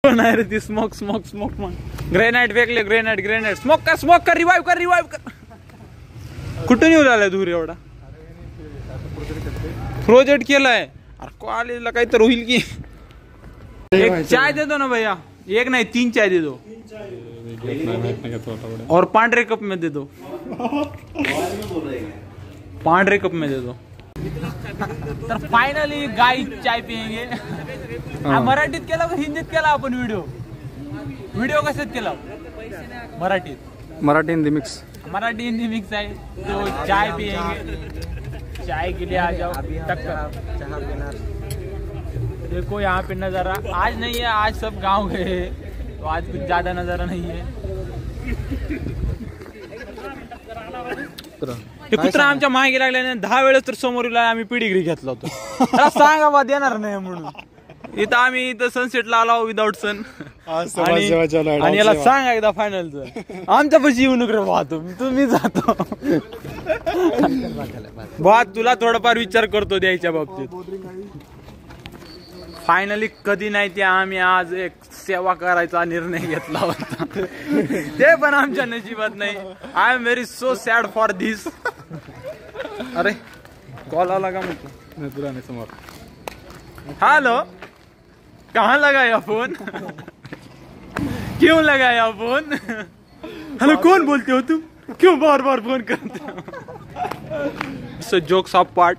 नाही रे ती smoke smoke smoke मग ग्रेनाइट फेकले ग्रेनाइट स्मोक कर रिवाइव कर कुठून येऊ लागलाय दूर एवढा प्रोजेक्ट केलाय अरे कॉलेजला काही तर होईल की एक चाय दे दो ना भैया एक नहीं 3 चाय दे दो और पांडरे कप में दे दो पांडरे कप में दे दो तर फायनली गाइस चाय पियेंगे मराठीत केला का हिंदीत केला आपण व्हिडिओ कशात केला मराठी हिंदी मिक्स है तो चाय पियेंगे चाय के लिए आ जाओ देखो यहाँ पे नजारा आज नहीं है आज सब गांव गए तो आज कुछ ज्यादा नजारा नहीं है ते कुत्रा आमच्या मागे लागल्याने 10 वेळेस तर समोर आम्ही पिढीगिरी घेतला होता सांगा बा देणार नाही म्हणून इथं आम्ही इथं सनसेटला आलो विदाउट सन आणि याला सांगा एकदा फायनलचं आमच्या पैसे येऊ नको रे वाहतो तुम्ही जातो बा तुला थोडाफार विचार करतो द्यायच्या बाबतीत फायनली कधी नाही ते आम्ही आज एक सेवा करायचा निर्णय घेतला होता ते पण आमच्या नशिबात नाही I am very so sad for this अरे कॉल आला का म्हटलं समोर हेलो कहाँ लगाया फोन क्यों लगाया फोन हेलो कौन बोलते हो तुम क्यों बार बार फोन करते हो so jokes of part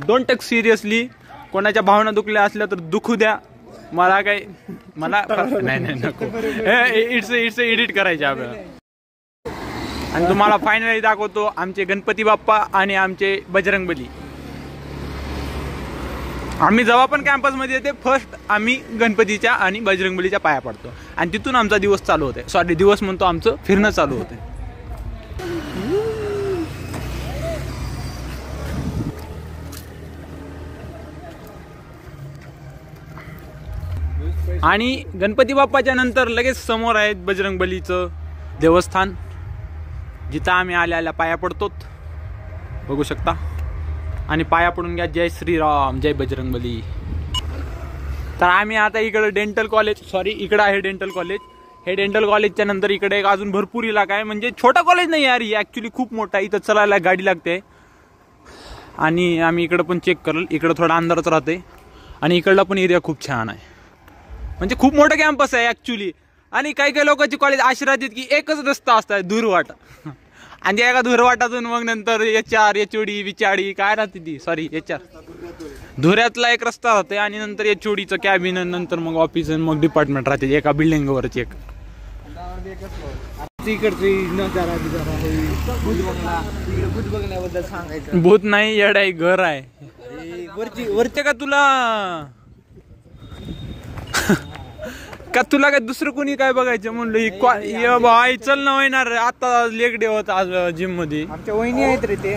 don't take seriously कोणाच्या भावना दुखल्या असल्या तर दुखू द्या मला काही मला नाही नको इट्स एडिट करायचे आपल्याला आणि तुम्हाला फायनली दाखवतो आमचे गणपती बाप्पा आणि आमचे बजरंगबली आम्ही जेव्हा पण कॅम्पस मध्ये येते फर्स्ट आम्ही गणपतीच्या आणि बजरंगबलीच्या पाया पडतो आणि तिथून आमचा दिवस चालू होते सॉरी दिवस म्हणतो आमचं फिरणं चालू होते आणि गणपती बाप्पाच्या नंतर लगेच समोर आहेत बजरंगबलीचं देवस्थान जिथं आम्ही आल्या पाया पडतोत बघू शकता आणि पाया पडून घ्या जय श्रीराम जय बजरंगबली तर आम्ही आता इकडे डेंटल कॉलेज सॉरी इकडे आहे डेंटल कॉलेज हे डेंटल कॉलेजच्या नंतर इकडे एक अजून भरपूर इलाका आहे म्हणजे छोटा कॉलेज नाही यार ही ऍक्च्युली खूप मोठा इथं चलायला गाडी लागते आणि आम्ही इकडे पण चेक करल इकडे थोडा अंधारच राहते आणि इकडला पण एरिया खूप छान आहे म्हणजे खूप मोठं कॅम्पस आहे ऍक्च्युली आणि काही लोकांची कॉलेज अशी राहतात की एकच रस्ता असतात दूरवाट आणि त्या एका धुरवाटातून मग नंतर HR HOD विचाडी काय राहते ती सॉरी HR धुऱ्यातला एक रस्ता राहते आणि नंतर HODचं कॅबिन नंतर मग ऑफिस मग डिपार्टमेंट राहते एका बिल्डिंग वरच एक भूत नाही येड आहे घर आहे वरचे का तुला का तुला काय दुसरं कोणी काय बघायचं म्हणलं भाई चल ना होणार आता लेग डे होता आज जिम मध्ये आमच्या वहिनी आहेत रे ते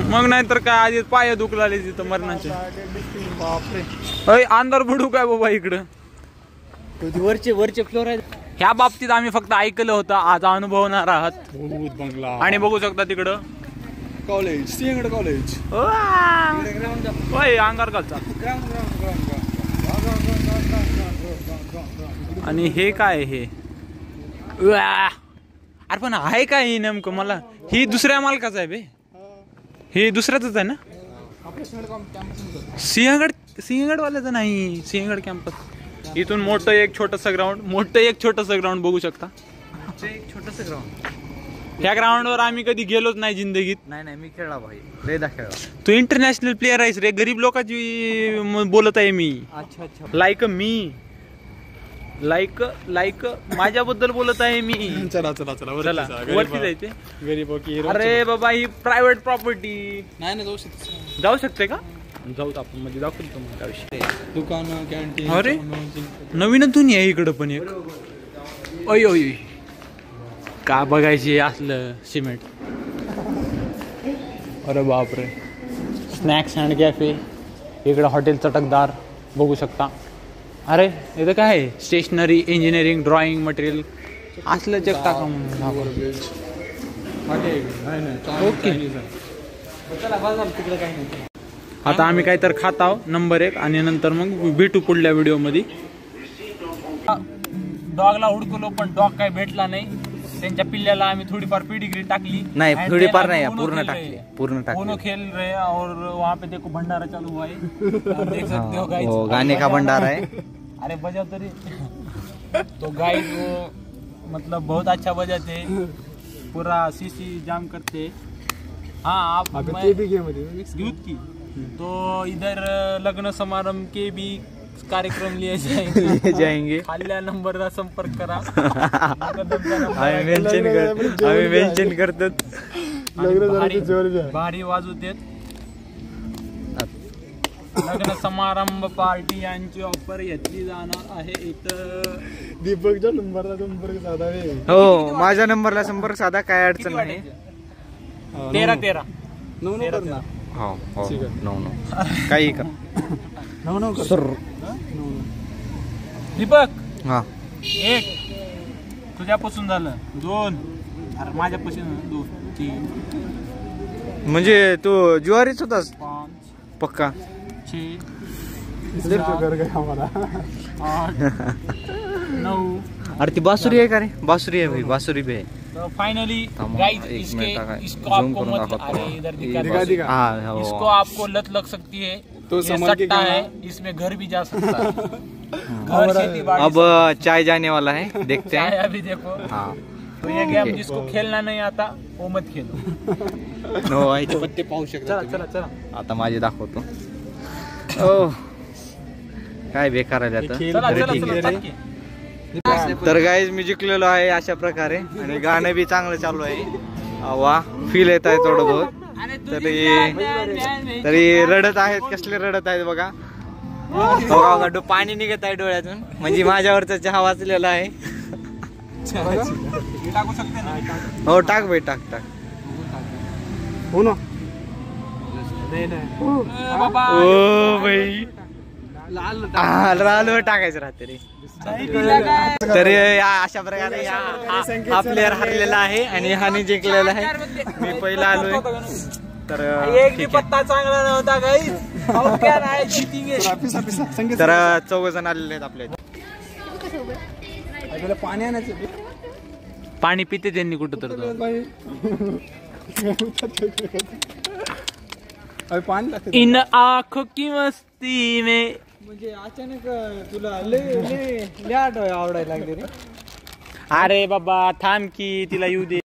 मग नाहीतर काय आधी पाय दुखलाले तिथं मरणाचे अंधार बुडू काय बाबा इकडं वरचे फ्लोर आहेत ह्या बाबतीत आम्ही फक्त ऐकलं होतं आज अनुभवणार आहात बंगला आणि बघू शकता तिकडं कॉलेज सिंहगड कॉलेज अंगार घालचा आणि हे काय हे अरे पण आहे काय हे नेमकं मला ही दुसऱ्या मालकाचं आहे बे हे दुसऱ्याच आहे ना सिंहगड वाल्याचं नाही सिंहगड कॅम्पस इथून मोठं एक छोटंसं ग्राउंड बघू शकता एक छोटंसं ग्राउंड ह्या ग्राउंडवर आम्ही कधी गेलोच नाही जिंदगीत नाही मी खेळला भाई रेदा खेळला तू इंटरनॅशनल प्लेअर आहेस रे गरीब लोकांची बोलत आहे मी अच्छा लाईक माझ्याबद्दल बोलत आहे मी चला वरती जायचे गरीब अरे बाबा ही प्रायव्हेट प्रॉपर्टी नाही जाऊ शकते का जाऊ आपण मध्ये दाखवतो तुम्हाला विषय दुकान कॅन्टीन अरे नवीनच दुनिया आहे इकडं पण एक ओय का बघायची असलं सिमेंट अरे बापरे स्नॅक्स अँड कॅफे इकडं हॉटेल चटकदार बघू शकता अरे इथं काय आहे स्टेशनरी इंजिनिअरिंग ड्रॉइंग मटेरियल असलं जग टाका ओके चला तिकडे काही नाही आता आम्ही काहीतरी खात आहोत नंबर 1 आणि नंतर मग भेटू पुढल्या व्हिडिओ मध्ये. डॉगला हुडकलो पण डॉग काही भेटला नाही. त्यांच्या पिल्ल्याला आम्ही थोडीफार पेडिग्री टाकली. नहीं थोडीफार नहीं, पूर्ण टाकली, पूर्ण टाकली. दोनों खेल रहे हैं और वहाँ पे देखो भंडारा चालू हुआ है. आप देख सकते हो गाइस. वो गाने का भंडारा है. अरे बजाओ तरी. तो गाइस वो मतलब बहुत अच्छा बजाते हैं, पूरा सीसी जाम करते. हाँ आप यूथ की तो इधर लग्न समारंभ के भी कार्यक्रम लिए जाएंगे. खाल्ल्या नंबरला संपर्क करा. आम्ही मेन्शन करतो. भारी वाजवतेत. लग्न समारंभ पार्टी यांची ऑफर घेतली जाणार आहे. इथं दीपकच्या नंबरला संपर्क साधावे. हो माझ्या नंबरला संपर्क साधा, काय अडचण नाही. 13 हो हो 9 काही का 9 कर सर. दीपक हा 1 तुझ्यापासून झालं 2. अरे माझ्यापासून 2 3 म्हणजे तू ज्वारीच होतास 5 पक्का. 6 कर गया हमारा 8 9. अरे ती बासुरी आहे का रे? बासुरी आहे भाई, बासुरी भी है. तो फाइनली तमाम गाइस एक इसके मिनट का इसको zoom आपको करून मत दाखवतो. अरे इधर दिखा. दिखा. हाँ हो. इसको आपको लत लग सकती है. तो ये संभाल के सट्टा खाना. है, इसमें घर भी जा सकता है. घर खेती बाड़ी अब चाय जाने वाला है, देखते चाय हैं. अभी देखो. हाँ तो ये गेम जिसको खेलना नहीं आता वो मत खेलो. नो आईचे पत्ते पाहू शकता. चला आता माझे दाखवतो. ओ काय बेकार आहे आता. तरी ठीक आहे. चला. तर गाईज मी जिंकलेलो आहे अशा प्रकारे आणि गाणं बी चांगलं चालू आहे. वा फील येत आहे थोडं बहुत. तरी रडत आहेत, कसले रडत आहेत बघा. हो पाणी निघत आहे डोळ्यातून, म्हणजे माझ्यावरचा चहा वाचलेला आहे. टाकू शकते ना. हो टाक भाई टाक टाक. हो ना. बाबा ओ भाई लाल टाकायचं राहते रे. तर अशा प्रकारे हा प्लेअर हरलेला आहे आणि हानी जिंकलेला आहे. मी पहिला आलोय. तर एक भी पत्ता चांगला नव्हता गाइस. और क्या नाही जिंकेंगे. तर 4 जण आलेले आहेत आपल्या. पाणी आणायचं. पाणी पिते त्यांनी कुठं तर. अरे पाणी लागते. इन आंखों की मस्ती में म्हणजे अचानक तुला लय आवडायला लागले रे. अरे बाबा थांब की तिला येऊ दे.